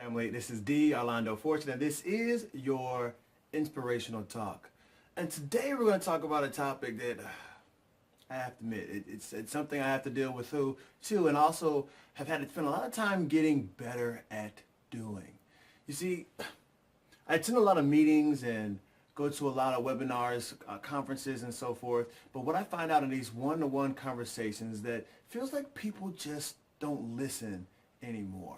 family. This is D. Orlando Fortune, and this is your Inspirational Talk. And today we're going to talk about a topic that I have to admit, it's something I have to deal with too, and also have had to spend a lot of time getting better at doing. You see, I attend a lot of meetings and go to a lot of webinars, conferences, and so forth. But what I find out in these one-to-one conversations that feels like people just don't listen anymore.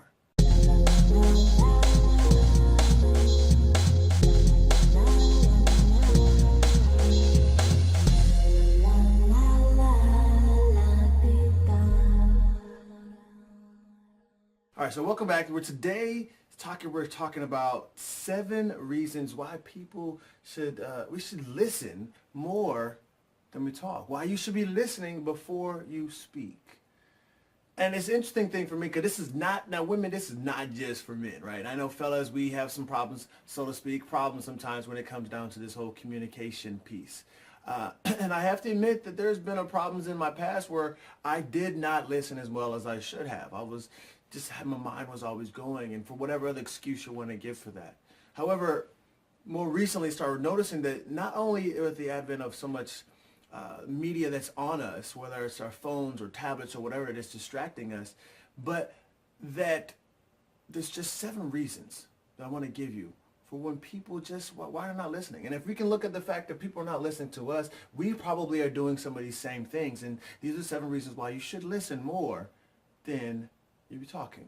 All right, so welcome back. We're talking about 7 reasons why people we should listen more than we talk. Why you should be listening before you speak. And it's an interesting thing for me because this is not just for men, right? I know fellas, we have some problems, so to speak, sometimes when it comes down to this whole communication piece. And I have to admit that there's been problems in my past where I did not listen as well as I should have. My mind was always going, and for whatever other excuse you want to give for that. However, more recently started noticing that not only with the advent of so much media that's on us, whether it's our phones or tablets or whatever it is distracting us, but that there's just 7 reasons that I want to give you for when people why they're not listening. And if we can look at the fact that people are not listening to us, we probably are doing some of these same things. And these are 7 reasons why you should listen more than you be talking.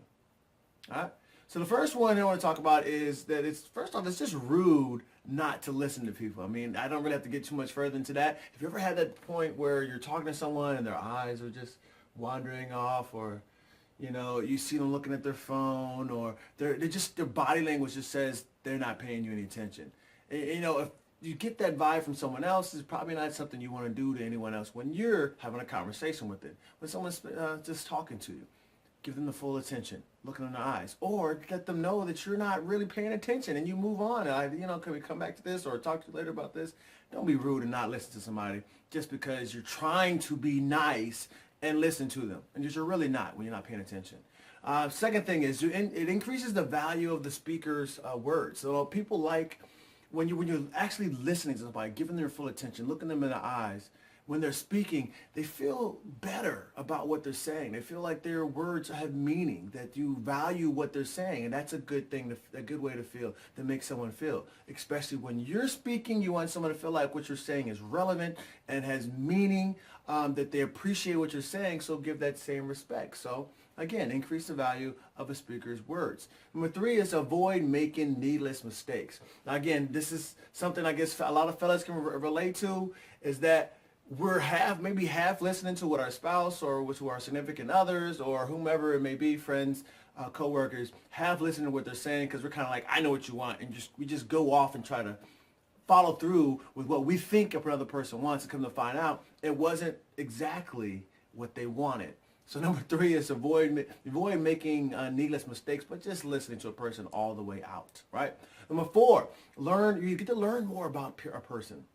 All right? So the first one I want to talk about is that it's just rude not to listen to people. I mean, I don't really have to get too much further into that. If you ever had that point where you're talking to someone and their eyes are just wandering off, or you see them looking at their phone, or their body language just says they're not paying you any attention. If you get that vibe from someone else, it's probably not something you want to do to anyone else when you're having a conversation with it. When someone's just talking to you, give them the full attention, looking in the eyes, or let them know that you're not really paying attention and you move on. Can we come back to this or talk to you later about this? Don't be rude and not listen to somebody just because you're trying to be nice and listen to them. And you're really not when you're not paying attention. Second thing is it increases the value of the speaker's words. So people like when you're actually listening to somebody, giving them your full attention, looking them in the eyes. When they're speaking, they feel better about what they're saying. They feel like their words have meaning, that you value what they're saying. And that's a good thing, a good way to make someone feel. Especially when you're speaking, you want someone to feel like what you're saying is relevant and has meaning, that they appreciate what you're saying, so give that same respect. So again, increase the value of a speaker's words. Number 3 is avoid making needless mistakes. Now again, this is something I guess a lot of fellas can relate to, is that we're half listening to what our spouse or to our significant others or whomever it may be, friends, co-workers, half listening to what they're saying because we're kind of like, I know what you want, and we just go off and try to follow through with what we think another person wants, and come to find out it wasn't exactly what they wanted. So number 3 is avoid making needless mistakes, but just listening to a person all the way out, right? Number 4, you get to learn more about a person.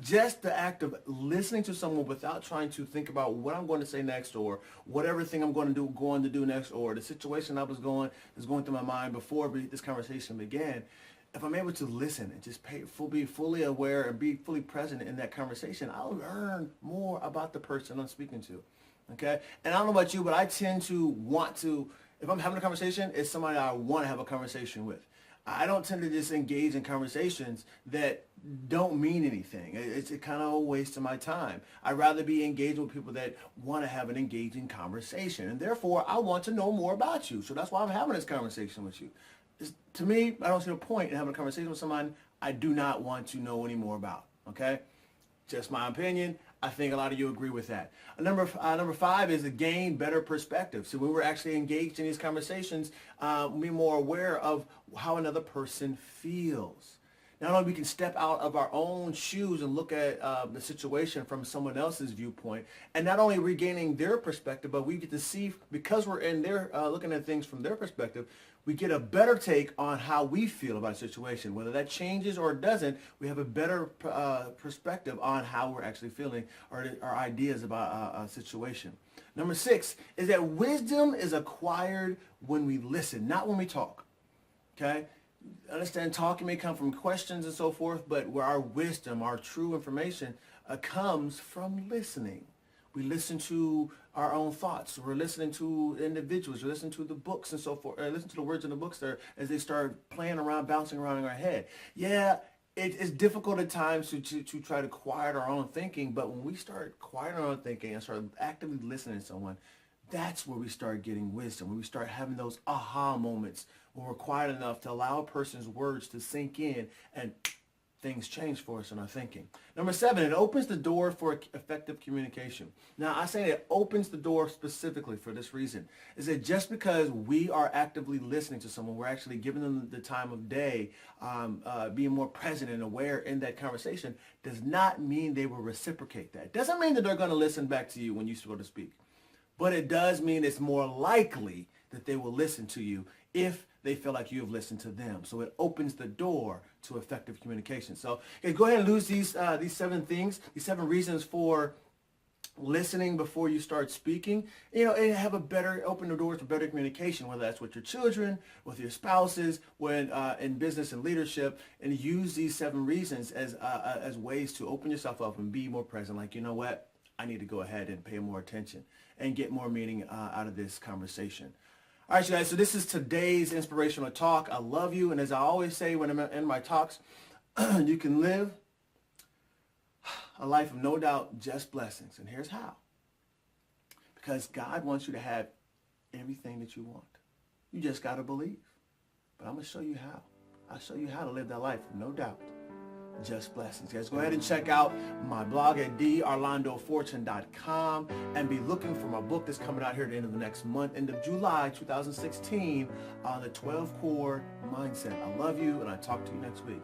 Just the act of listening to someone without trying to think about what I'm going to say next, or whatever thing I'm going to do next, or the situation is going through my mind before this conversation began. If I'm able to listen and just be fully aware and be fully present in that conversation, I'll learn more about the person I'm speaking to. Okay? And I don't know about you, but I tend to if I'm having a conversation, it's somebody I want to have a conversation with. I don't tend to just engage in conversations that don't mean anything. It's a kind of a waste of my time. I'd rather be engaged with people that want to have an engaging conversation. And therefore, I want to know more about you. So that's why I'm having this conversation with you. To me, I don't see a point in having a conversation with someone I do not want to know any more about. Okay? Just my opinion. I think a lot of you agree with that. Number 5 is to gain better perspective. So when we're actually engaged in these conversations, be more aware of how another person feels. Not only we can step out of our own shoes and look at the situation from someone else's viewpoint, and not only regaining their perspective, but we get to see, because we're in there looking at things from their perspective, we get a better take on how we feel about a situation. Whether that changes or it doesn't, we have a better perspective on how we're actually feeling, or our ideas about a situation. Number 6 is that wisdom is acquired when we listen, not when we talk. Okay? Understand, talking may come from questions and so forth, but where our wisdom, our true information comes from listening. We listen to our own thoughts. We're listening to individuals. We're listening to the books and so forth. Listen to the words in the books there as they start playing around, bouncing around in our head. Yeah, it's difficult at times to try to quiet our own thinking, but when we start quieting our own thinking and start actively listening to someone, that's where we start getting wisdom, when we start having those aha moments, when we're quiet enough to allow a person's words to sink in and things change for us in our thinking. Number 7, it opens the door for effective communication. Now, I say it opens the door specifically for this reason, is that just because we are actively listening to someone, we're actually giving them the time of day, being more present and aware in that conversation, does not mean they will reciprocate that. Doesn't mean that they're going to listen back to you when you go to speak. But it does mean it's more likely that they will listen to you if they feel like you have listened to them. So it opens the door to effective communication. So go ahead and lose these 7 things, these 7 reasons for listening before you start speaking, and have open the doors for better communication, whether that's with your children, with your spouses, when in business and leadership, and use these 7 reasons as ways to open yourself up and be more present. Like, you know what? I need to go ahead and pay more attention and get more meaning out of this conversation. All right, you guys, so this is today's inspirational talk. I love you. And as I always say when I'm in my talks, you can live a life of no doubt, just blessings. And here's how. Because God wants you to have everything that you want. You just got to believe. But I'm going to show you how. I'll show you how to live that life of no doubt, just blessings. Guys, go ahead and check out my blog at dorlandofortune.com and be looking for my book that's coming out here at the end of the next month, end of July 2016, on the 12 core mindset. I love you, and I'll talk to you next week.